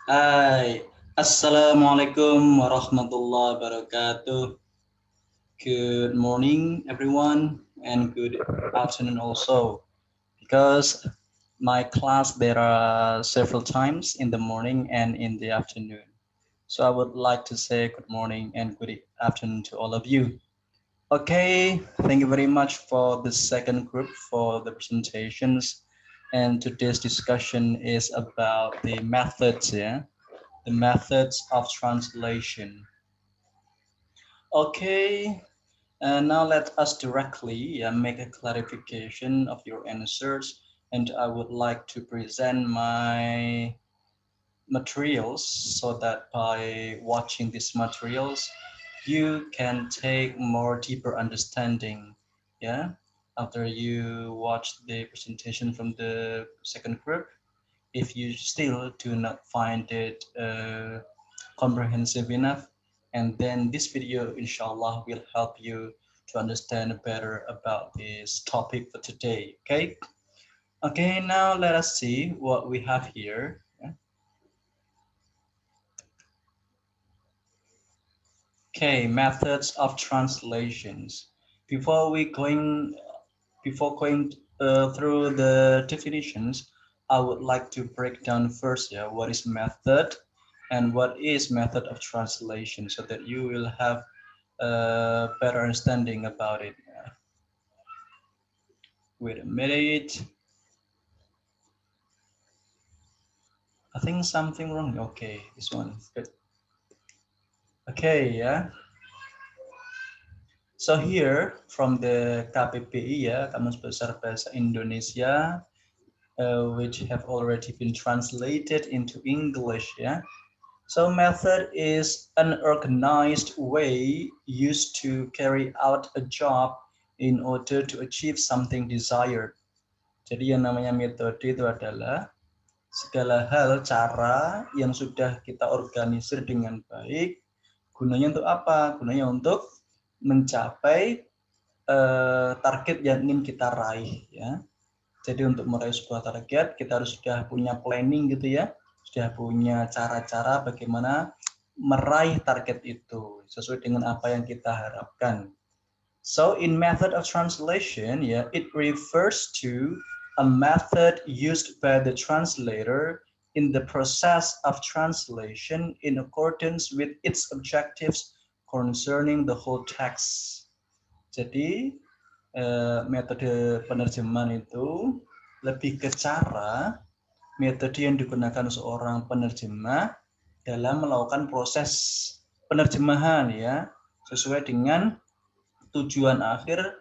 Hai, Assalamualaikum warahmatullahi wabarakatuh. Good morning, everyone, and good afternoon also. Because my class there are several times in the morning and in the afternoon. So I would like to say good morning and good afternoon to all of you. Okay, thank you very much for the second group for the presentations. And today's discussion is about the methods, yeah, the methods of translation. Okay, now let us directly make a clarification of your answers, and I would like to present my materials so that by watching these materials, you can take more deeper understanding. Yeah, after you watch the presentation from the second group, if you still do not find it comprehensive enough, and then this video inshallah will help you to understand better about this topic for today. Okay, now let us see what we have here. Okay, methods of translations. before we going before going through the definitions, I would like to break down first, yeah, what is method and what is method of translation, so that you will have a better understanding about it. Wait a minute. I think something wrong. Okay, this one. Good. Okay, yeah. So here from the KPPI, ya, Kamus Besar Bahasa Indonesia, which have already been translated into English, yeah. So method is an organized way used to carry out a job in order to achieve something desired. Jadi yang namanya metode itu adalah segala hal, cara yang sudah kita organisir dengan baik. Gunanya untuk apa? Gunanya untuk mencapai target yang ingin kita raih, ya. Jadi untuk meraih sebuah target, kita harus sudah punya planning gitu ya, sudah punya cara-cara bagaimana meraih target itu sesuai dengan apa yang kita harapkan. So in method of translation, yeah, it refers to a method used by the translator in the process of translation in accordance with its objectives concerning the whole text. Jadi metode penerjemahan itu lebih ke cara metode yang digunakan seorang penerjemah dalam melakukan proses penerjemahan, ya, sesuai dengan tujuan akhir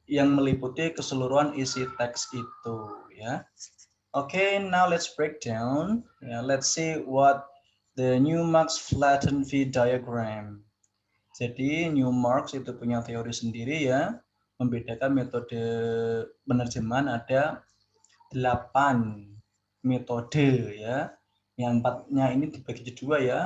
yang meliputi keseluruhan isi teks itu, ya. Okay, now let's break down. Let's see what the Newmark's flattened V diagram. Jadi Newmark itu punya teori sendiri, ya, membedakan metode penerjemahan ada 8 metode, ya. Yang 4-nya ini dibagi jadi 2, ya.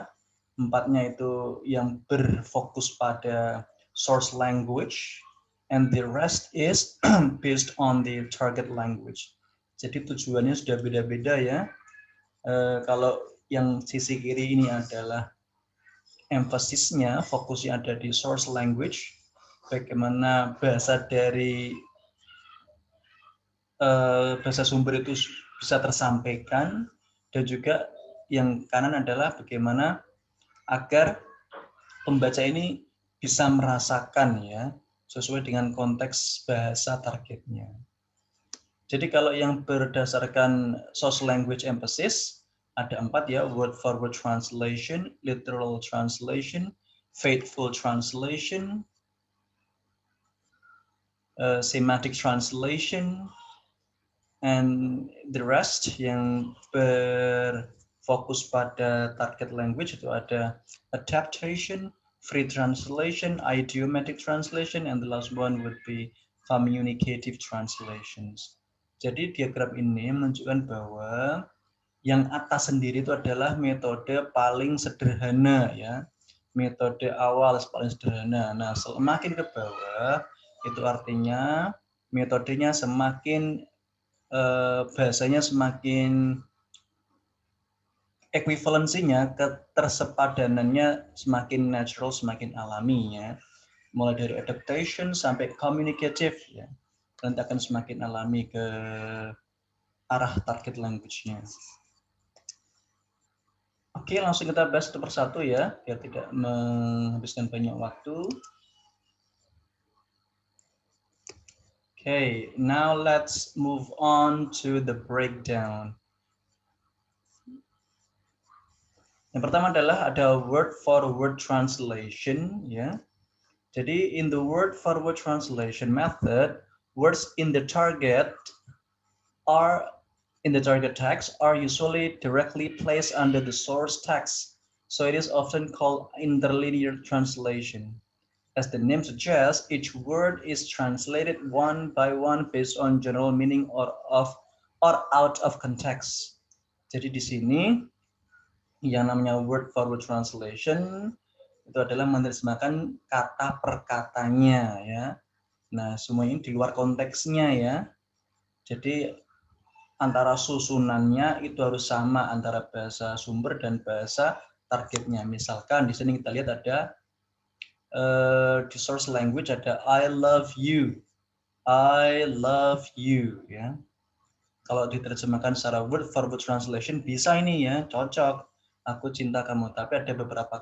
4-nya itu yang berfokus pada source language and the rest is based on the target language. Jadi tujuannya sudah beda-beda, ya. Kalau yang sisi kiri ini adalah emphasisnya, fokusnya ada di source language, bagaimana bahasa dari bahasa sumber itu bisa tersampaikan, dan juga yang kanan adalah bagaimana agar pembaca ini bisa merasakan, ya, sesuai dengan konteks bahasa targetnya. Jadi kalau yang berdasarkan source language emphasis ada 4, ya, word for word translation, literal translation, faithful translation, semantic translation, and the rest yang berfokus pada target language itu ada adaptation, free translation, idiomatic translation, and the last one would be communicative translations. Jadi diagram ini menunjukkan bahwa yang atas sendiri itu adalah metode paling sederhana, ya. Metode awal paling sederhana. Nah, semakin ke bawah itu artinya metodenya semakin bahasanya semakin Ekuivalensinya, ketersepadanannya semakin natural, semakin alami ya. Mulai dari adaptation sampai communicative ya. Nanti akan semakin alami ke arah target language-nya. Oke, langsung kita bahas satu persatu ya, biar tidak menghabiskan banyak waktu. Okay, now let's move on to the breakdown. Yang pertama adalah ada word for word translation ya. Jadi in the word for word translation method, words in the target text are usually directly placed under the source text. So it is often called interlinear translation. As the name suggests, each word is translated one by one based on general meaning or out of context. Jadi di sini yang namanya word for word translation itu adalah menerjemahkan kata per katanya ya. Nah, semua ini di luar konteksnya ya. Jadi antara susunannya itu harus sama antara bahasa sumber dan bahasa targetnya. Misalkan di sini kita lihat ada di source language ada I love you ya. Kalau diterjemahkan secara word for word translation bisa ini ya, cocok. Aku cinta kamu. Tapi ada beberapa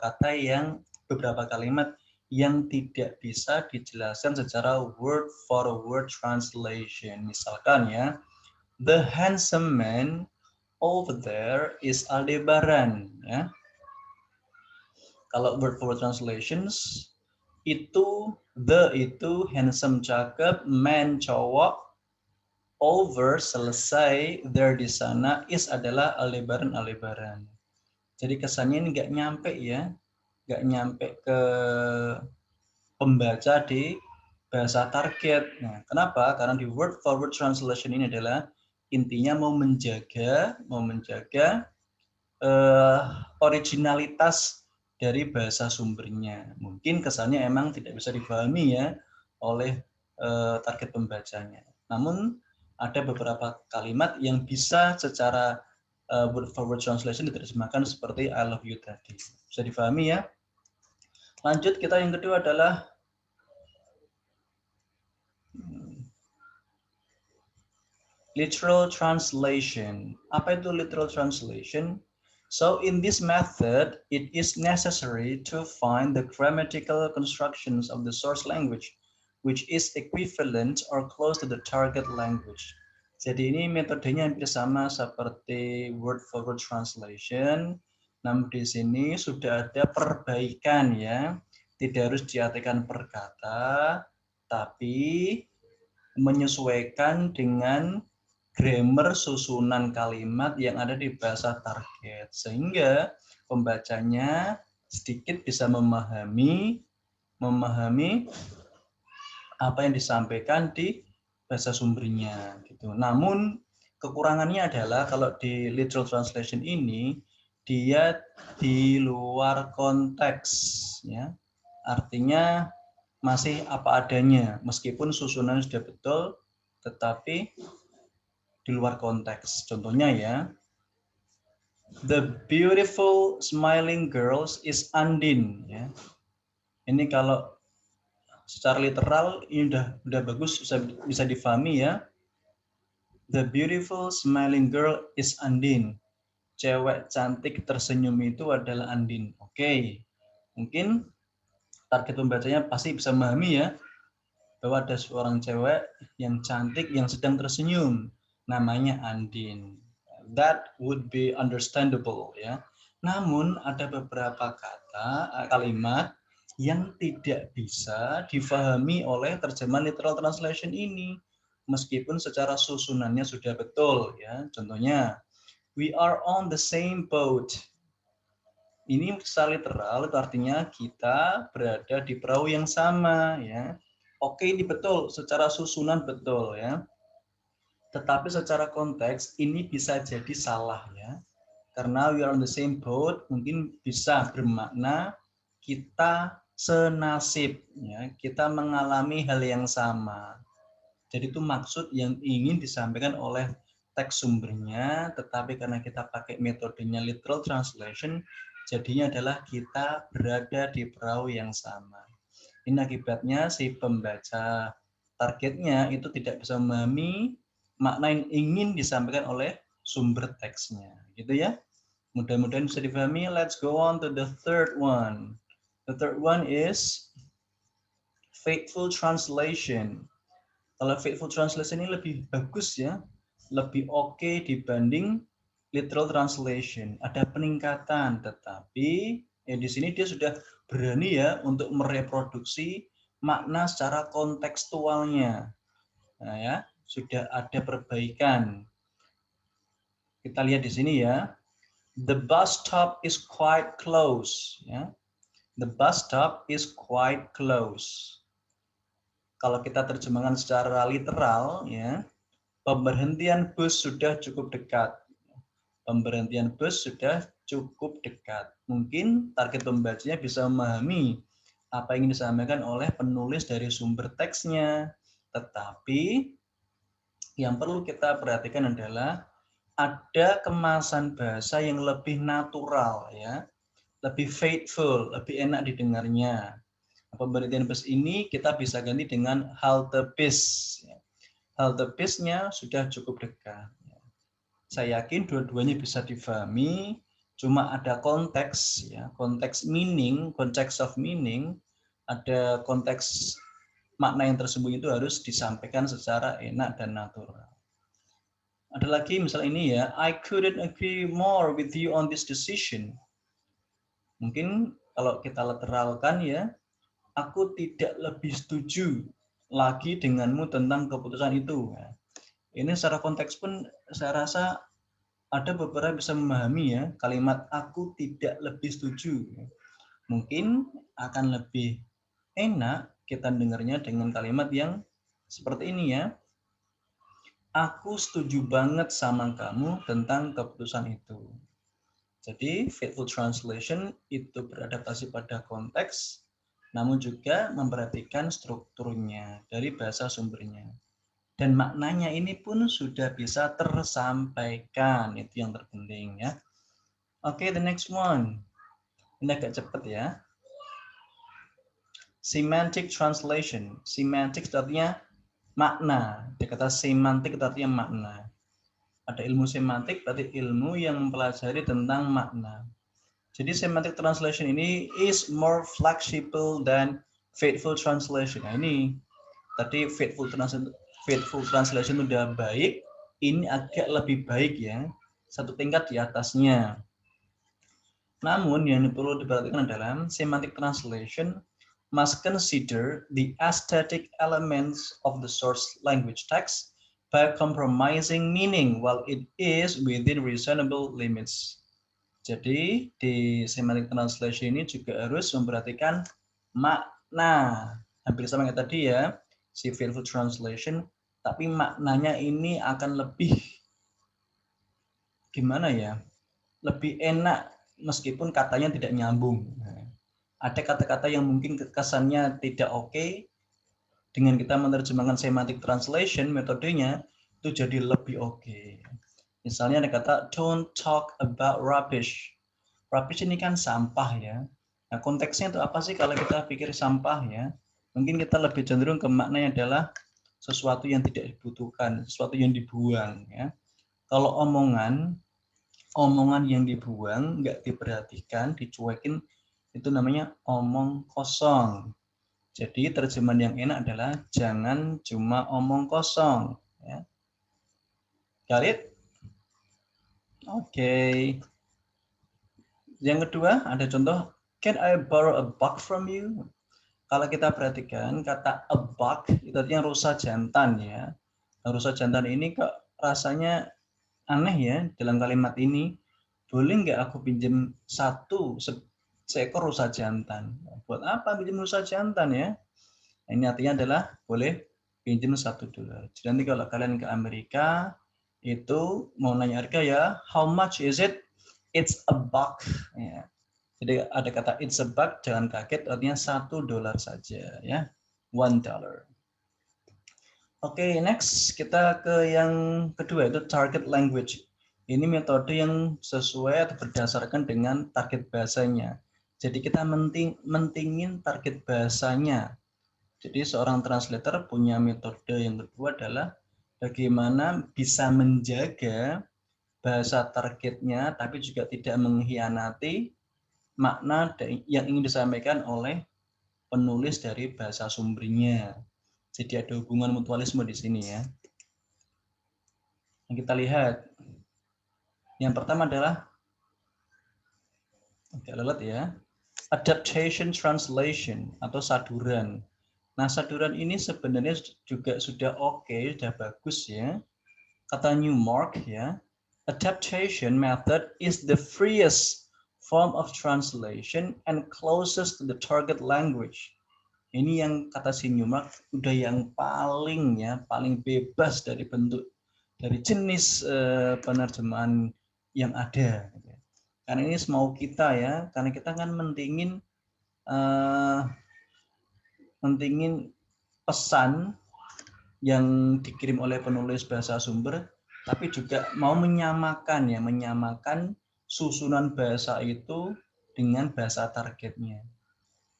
kalimat yang tidak bisa dijelaskan secara word for word translation. Misalkan ya, the handsome man over there is Aldebaran ya. Kalau word for word translations itu handsome cakep, man cowok, over selesai, there di sana, is adalah Aldebaran. Jadi kesannya ini nggak nyampe ya, nggak nyampe ke pembaca di bahasa target. Nah, kenapa? Karena di word for word translation ini adalah intinya mau menjaga originalitas dari bahasa sumbernya. Mungkin kesannya emang tidak bisa dipahami ya oleh target pembacanya. Namun ada beberapa kalimat yang bisa secara word for word translation diterjemahkan seperti I love you tadi. Bisa dipahami ya? Lanjut, kita yang kedua adalah literal translation. Apa itu literal translation? So in this method, it is necessary to find the grammatical constructions of the source language, which is equivalent or close to the target language. Jadi ini metodenya hampir sama seperti word for word translation. Namun di sini sudah ada perbaikan ya. Tidak harus diartikan per kata, tapi menyesuaikan dengan grammar susunan kalimat yang ada di bahasa target. Sehingga pembacanya sedikit bisa memahami apa yang disampaikan di bahasa sumbernya gitu. Namun kekurangannya adalah kalau di literal translation ini dia di luar konteks ya. Artinya masih apa adanya meskipun susunan sudah betul tetapi di luar konteks. Contohnya ya, the beautiful smiling girls is Andin ya. Ini kalau secara literal ini udah bagus, bisa difahami ya. The beautiful smiling girl is Andin. Cewek cantik tersenyum itu adalah Andin. Oke. Mungkin target pembacanya pasti bisa memahami ya bahwa ada seorang cewek yang cantik yang sedang tersenyum. Namanya Andin. That would be understandable ya. Namun ada beberapa kalimat yang tidak bisa difahami oleh terjemahan literal translation ini meskipun secara susunannya sudah betul ya. Contohnya, we are on the same boat. Ini secara literal itu artinya kita berada di perahu yang sama ya. Oke, ini betul secara susunan betul ya. Tetapi secara konteks ini bisa jadi salah ya. Karena we are on the same boat mungkin bisa bermakna kita senasib ya, kita mengalami hal yang sama. Jadi itu maksud yang ingin disampaikan oleh teks sumbernya, tetapi karena kita pakai metodenya literal translation, jadinya adalah kita berada di perahu yang sama. Ini akibatnya si pembaca targetnya itu tidak bisa memahami makna yang ingin disampaikan oleh sumber teksnya, gitu ya. Mudah-mudahan bisa dipahami. Let's go on to the third one. The third one is faithful translation. Kalau faithful translation ini lebih bagus ya, lebih oke dibanding literal translation. Ada peningkatan, tetapi ya di sini dia sudah berani ya untuk mereproduksi makna secara kontekstualnya. Nah ya, sudah ada perbaikan. Kita lihat di sini ya. The bus stop is quite close. Ya. The bus stop is quite close. Kalau kita terjemahkan secara literal, ya, pemberhentian bus sudah cukup dekat. Pemberhentian bus sudah cukup dekat. Mungkin target pembacanya bisa memahami apa yang disampaikan oleh penulis dari sumber teksnya. Tetapi yang perlu kita perhatikan adalah ada kemasan bahasa yang lebih natural, ya, lebih faithful, lebih enak didengarnya. Pemberhentian bus ini kita bisa ganti dengan halte bis. Halte bisnya sudah cukup dekat. Saya yakin dua-duanya bisa difahami, cuma ada konteks, ya, konteks meaning, konteks of meaning, ada konteks makna yang tersembunyi itu harus disampaikan secara enak dan natural. Ada lagi misal ini ya, I couldn't agree more with you on this decision. Mungkin kalau kita literalkan ya, aku tidak lebih setuju lagi denganmu tentang keputusan itu. Ini secara konteks pun saya rasa ada beberapa bisa memahami ya, kalimat aku tidak lebih setuju. Mungkin akan lebih enak kita dengarnya dengan kalimat yang seperti ini ya. Aku setuju banget sama kamu tentang keputusan itu. Jadi faithful translation itu beradaptasi pada konteks, namun juga memperhatikan strukturnya dari bahasa sumbernya. Dan maknanya ini pun sudah bisa tersampaikan, itu yang terpenting ya. Oke, the next one. Ini agak cepat ya. Semantic translation. Semantic artinya makna. Dia kata semantik artinya makna. Ada ilmu semantik, berarti ilmu yang mempelajari tentang makna. Jadi semantic translation ini is more flexible than faithful translation. Nah, ini tadi faithful translation udah baik, ini agak lebih baik ya, satu tingkat di atasnya. Namun yang perlu diperhatikan adalah semantic translation must consider the aesthetic elements of the source language text by compromising meaning while it is within reasonable limits. Jadi di semantic translation ini juga harus memperhatikan makna. Hampir sama kayak tadi ya, si faithful translation, tapi maknanya ini akan lebih gimana ya? Lebih enak meskipun katanya tidak nyambung. Ada kata-kata yang mungkin kesannya tidak oke, dengan kita menerjemahkan semantic translation metodenya itu jadi lebih oke. Misalnya ada kata don't talk about rubbish. Rubbish ini kan sampah ya. Nah, konteksnya itu apa sih kalau kita pikir sampah ya? Mungkin kita lebih cenderung ke maknanya adalah sesuatu yang tidak dibutuhkan, sesuatu yang dibuang ya. Kalau omongan yang dibuang, nggak diperhatikan, dicuekin, itu namanya omong kosong. Jadi terjemahan yang enak adalah jangan cuma omong kosong. Ya. Got it? Oke. Yang kedua ada contoh, can I borrow a buck from you? Kalau kita perhatikan kata a buck itu artinya rusa jantan ya. Nah, rusa jantan ini kok rasanya aneh ya dalam kalimat ini. Boleh nggak aku pinjam seekor rusa jantan? Buat apa pinjam rusa jantan ya? Ini artinya adalah boleh pinjam $1. Jadi nanti kalau kalian ke Amerika itu mau nanya harga ya, how much is it? It's a buck. Ya. Jadi ada kata it's a buck, jangan kaget, artinya $1 saja ya, $1. Oke, next kita ke yang kedua, itu target language. Ini metode yang sesuai atau berdasarkan dengan target bahasanya. Jadi kita mentingin target bahasanya. Jadi seorang translator punya metode yang kedua adalah bagaimana bisa menjaga bahasa targetnya, tapi juga tidak mengkhianati makna yang ingin disampaikan oleh penulis dari bahasa sumbernya. Jadi ada hubungan mutualisme di sini ya. Yang kita lihat, yang pertama adalah, agak lelet ya, adaptation translation atau saduran. Nah, saduran ini sebenarnya juga sudah oke, sudah bagus ya. Kata Newmark ya, adaptation method is the freest form of translation and closest to the target language. Ini yang kata si Newmark udah yang paling ya, paling bebas dari bentuk, dari jenis penerjemahan yang ada. Karena ini semau kita ya, karena kita kan mentingin pesan yang dikirim oleh penulis bahasa sumber, tapi juga mau menyamakan susunan bahasa itu dengan bahasa targetnya.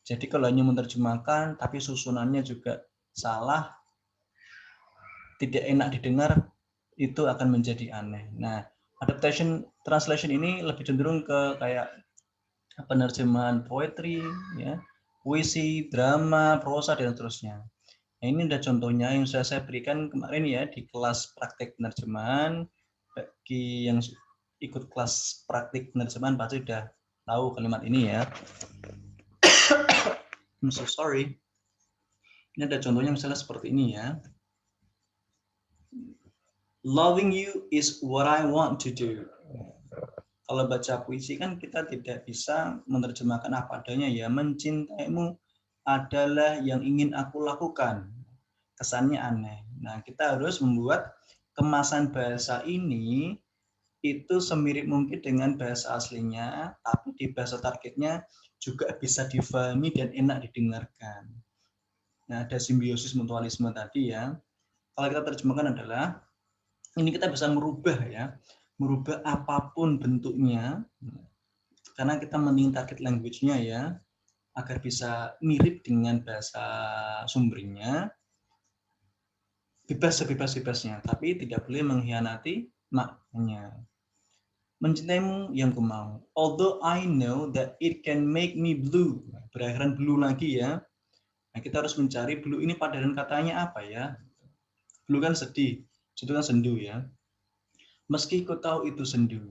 Jadi kalau hanya menerjemahkan tapi susunannya juga salah, tidak enak didengar, itu akan menjadi aneh. Nah, adaptation translation ini lebih cenderung ke kayak penerjemahan poetry, ya, puisi, drama, prosa, dan seterusnya. Nah, ini ada contohnya yang saya berikan kemarin ya di kelas praktik penerjemahan. Bagi yang ikut kelas praktik penerjemahan pasti sudah tahu kalimat ini ya. I'm so sorry. Ini ada contohnya misalnya seperti ini ya. Loving you is what I want to do. Kalau baca puisi kan kita tidak bisa menerjemahkan apa adanya ya. Mencintaimu adalah yang ingin aku lakukan. Kesannya aneh. Nah, kita harus membuat kemasan bahasa ini itu semirip mungkin dengan bahasa aslinya, tapi di bahasa targetnya juga bisa difahami dan enak didengarkan. Nah, ada simbiosis mutualisme tadi ya. Kalau kita terjemahkan adalah, ini kita bisa merubah ya, merubah apapun bentuknya, karena kita mending target language-nya ya, agar bisa mirip dengan bahasa sumbernya, bebas sebebas-bebasnya, tapi tidak boleh mengkhianati maknanya. Mencintaimu yang ku mau. Although I know that it can make me blue. Berakhiran blue lagi ya. Nah, kita harus mencari blue ini padanan katanya apa ya. Blue kan sedih, itu kan sendu ya. Meski ku tahu itu sendu.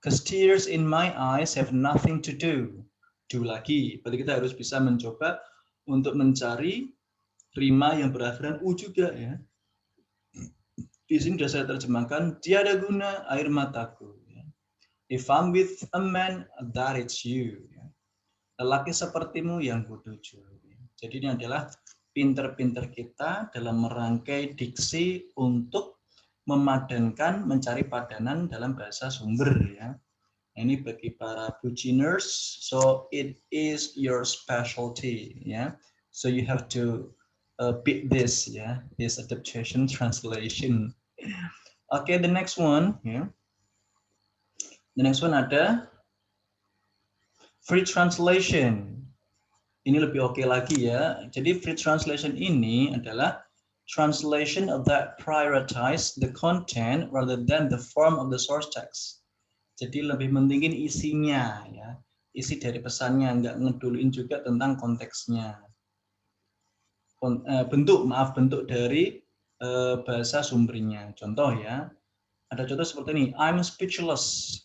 Cause tears in my eyes have nothing to do. Do lagi. Berarti kita harus bisa mencoba untuk mencari rima yang berakhiran u juga ya. Di sini sudah saya terjemahkan, tiada guna air mataku. If I'm with a man, that it's you. Lelaki sepertimu yang kutuju. Jadi ini adalah pinter-pinter kita dalam merangkai diksi untuk memadankan, mencari padanan dalam bahasa sumber ya. Ini bagi para buciners, so it is your specialty ya. So you have to beat this ya, this adaptation translation. Okay, the next one ya. The next one ada free translation. Ini lebih oke lagi ya. Jadi free translation ini adalah translation that prioritize the content rather than the form of the source text. Jadi lebih mentingin isinya ya. Isi dari pesannya, nggak ngeduluin juga tentang konteksnya. Bentuk dari bahasa sumbernya. Contoh ya. Ada contoh seperti ini, I'm speechless.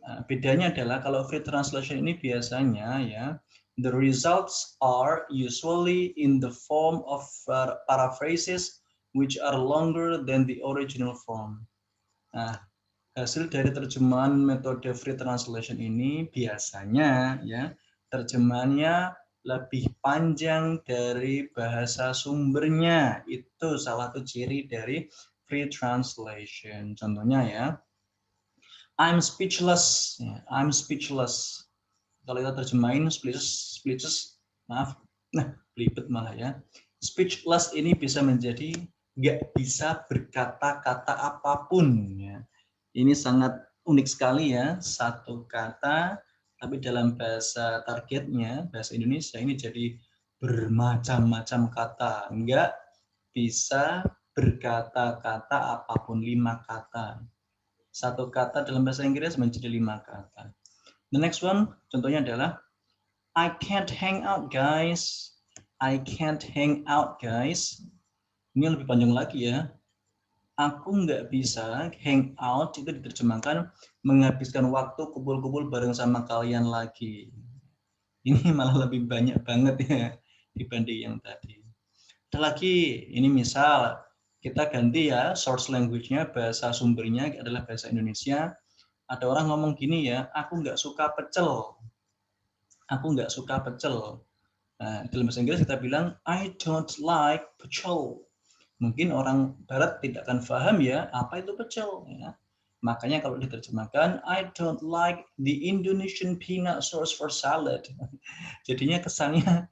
Nah, bedanya adalah kalau free translation ini biasanya ya, the results are usually in the form of paraphrases which are longer than the original form. Nah, hasil dari terjemahan metode free translation ini biasanya ya, terjemahannya lebih panjang dari bahasa sumbernya. Itu salah satu ciri dari free translation. Contohnya ya, I'm speechless. I'm speechless. Kalau kita terjemahin speechless, maaf, nah belibet malah ya. Speechless ini bisa menjadi nggak bisa berkata-kata apapun. Ya. Ini sangat unik sekali ya, satu kata, tapi dalam bahasa targetnya, bahasa Indonesia ini jadi bermacam-macam kata. Nggak bisa berkata-kata apapun, 5 kata. Satu kata dalam bahasa Inggris menjadi 5 kata. The next one, contohnya adalah I can't hang out guys. I can't hang out guys. Ini lebih panjang lagi ya. Aku nggak bisa hang out, itu diterjemahkan menghabiskan waktu kumpul-kumpul bareng sama kalian lagi. Ini malah lebih banyak banget ya dibanding yang tadi. Ada lagi, ini misal kita ganti ya source language-nya, bahasa sumbernya adalah bahasa Indonesia. Ada orang ngomong gini ya, aku nggak suka pecel. Aku nggak suka pecel. Nah, dalam bahasa Inggris kita bilang I don't like pecel. Mungkin orang barat tidak akan paham ya apa itu pecel ya. Makanya kalau diterjemahkan I don't like the Indonesian peanut sauce for salad. Jadinya kesannya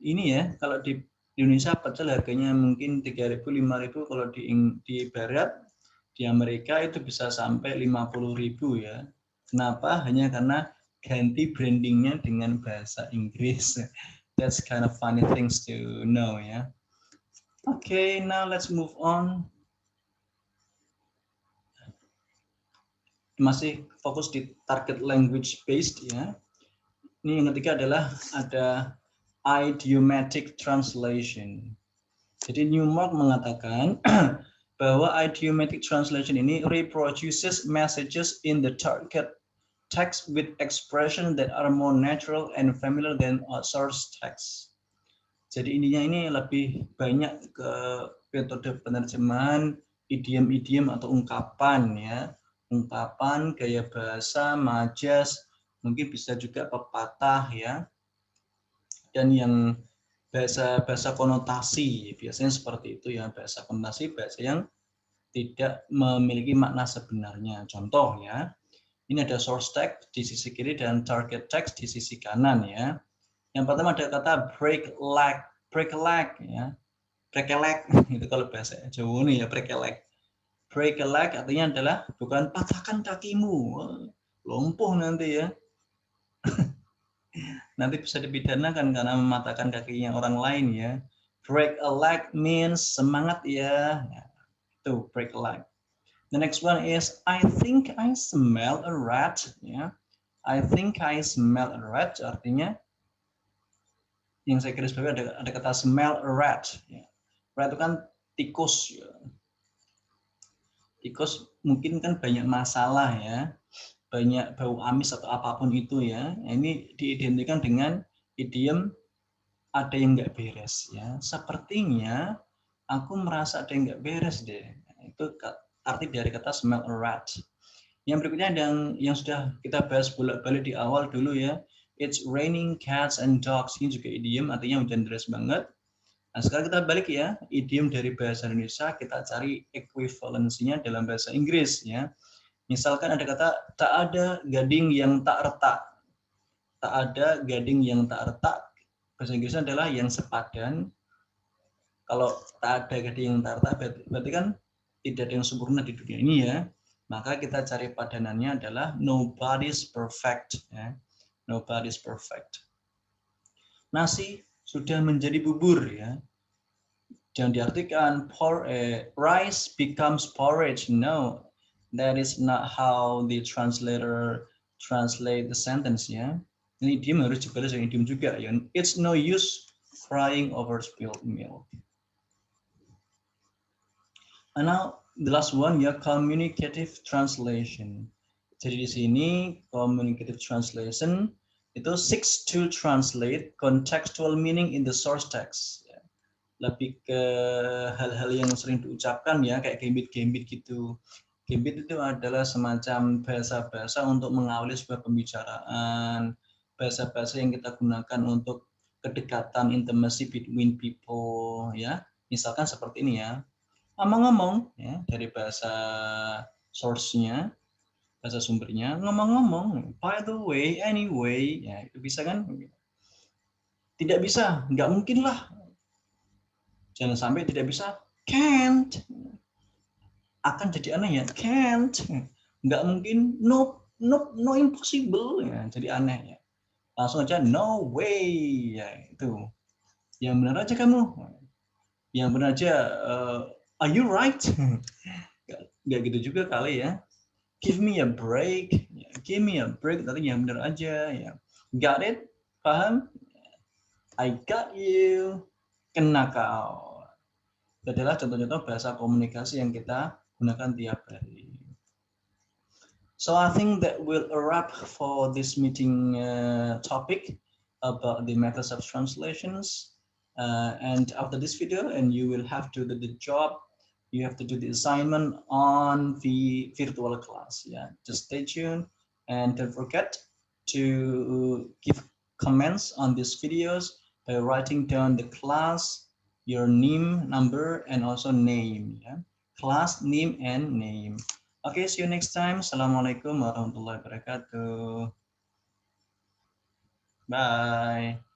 ini ya, kalau di Indonesia pecel harganya mungkin 3.000 5.000, kalau di barat di Amerika itu bisa sampai 50.000 ya. Kenapa? Hanya karena ganti brandingnya dengan bahasa Inggris. That's kind of funny things to know ya. Okay, now let's move on. Masih fokus di target language based ya. Ini yang ketiga adalah ada idiomatic translation. Jadi Newmark mengatakan bahwa idiomatic translation ini reproduces messages in the target text with expression that are more natural and familiar than source text. Jadi intinya ini lebih banyak ke metode penerjemahan idiom-idiom atau ungkapan ya. Ungkapan, gaya bahasa, majas, mungkin bisa juga pepatah ya. Dan yang bahasa konotasi, biasanya seperti itu ya, bahasa konotasi, bahasa yang tidak memiliki makna sebenarnya. Contoh ya, ini ada source text di sisi kiri dan target text di sisi kanan ya. Yang pertama ada kata break leg ya. Break a leg itu kalau bahasa Jawa nih ya, break a leg. Break a leg artinya adalah bukan patahkan kakimu, lumpuh nanti ya. Nanti bisa dipidanakan karena mematahkan kakinya orang lain ya. Break a leg means semangat ya. Itu break a leg. The next one is I think I smell a rat ya. I think I smell a rat artinya yang saya garis bawahi ada kata smell a rat ya. Rat itu kan tikus ya. Tikus mungkin kan banyak masalah ya, banyak bau amis atau apapun itu ya. Ini diidentikan dengan idiom ada yang nggak beres ya. Sepertinya aku merasa ada yang nggak beres deh. Itu arti dari kata smell a rat. Yang berikutnya yang sudah kita bahas bolak-balik di awal dulu ya. It's raining cats and dogs. Ini juga idiom artinya hujan deras banget. Nah, sekarang kita balik ya, idiom dari bahasa Indonesia kita cari ekuivalensinya dalam bahasa Inggris ya. Misalkan ada kata tak ada gading yang tak retak. Tak ada gading yang tak retak. Bahasa Inggrisnya adalah yang sepadan. Kalau tak ada gading yang tak retak berarti kan tidak ada yang sempurna di dunia ini ya. Maka kita cari padanannya adalah nobody's perfect ya. Nobody's perfect. Nasi sudah menjadi bubur ya. Jangan diartikan rice becomes porridge. No, that is not how the translator translate the sentence ya. Ini idiom harus dibalas dengan idiom juga ya. It's no use crying over spilled milk. And now the last one ya, communicative translation. Jadi di sini communicative translation itu seeks to translate contextual meaning in the source text. Lebih ke hal-hal yang sering diucapkan ya, kayak gambit-gambit gitu. Gambit itu adalah semacam bahasa-bahasa untuk mengawali sebuah pembicaraan, bahasa-bahasa yang kita gunakan untuk kedekatan, intimacy between people ya. Misalkan seperti ini ya. Ngomong-ngomong ya, dari bahasa source-nya, bahasa sumbernya, ngomong-ngomong, by the way, anyway, ya itu bisa kan? Tidak bisa, nggak mungkin lah. Jangan sampai tidak bisa, Can't. Akan jadi aneh ya. Can't. Nggak mungkin. No, no, no impossible. Ya, jadi aneh ya. Langsung aja no way. Ya, itu. Yang benar aja kamu. Yang benar aja. Are you right? Nggak gitu juga kali ya. Give me a break. Give me a break. Tadi yang benar aja. Ya. Got it? Paham? I got you. Kena kau. Itu adalah contoh-contoh bahasa komunikasi yang kita gunakan tiap hari. So I think that will wrap for this meeting topic about the methods of translations. And after this video, and you will have to do the job, you have to do the assignment on the virtual class. Yeah, just stay tuned and don't forget to give comments on these videos by writing down the class, your name, number, and also name. Yeah, class name and name. Okay, see you next time. Assalamualaikum warahmatullahi wabarakatuh. Bye.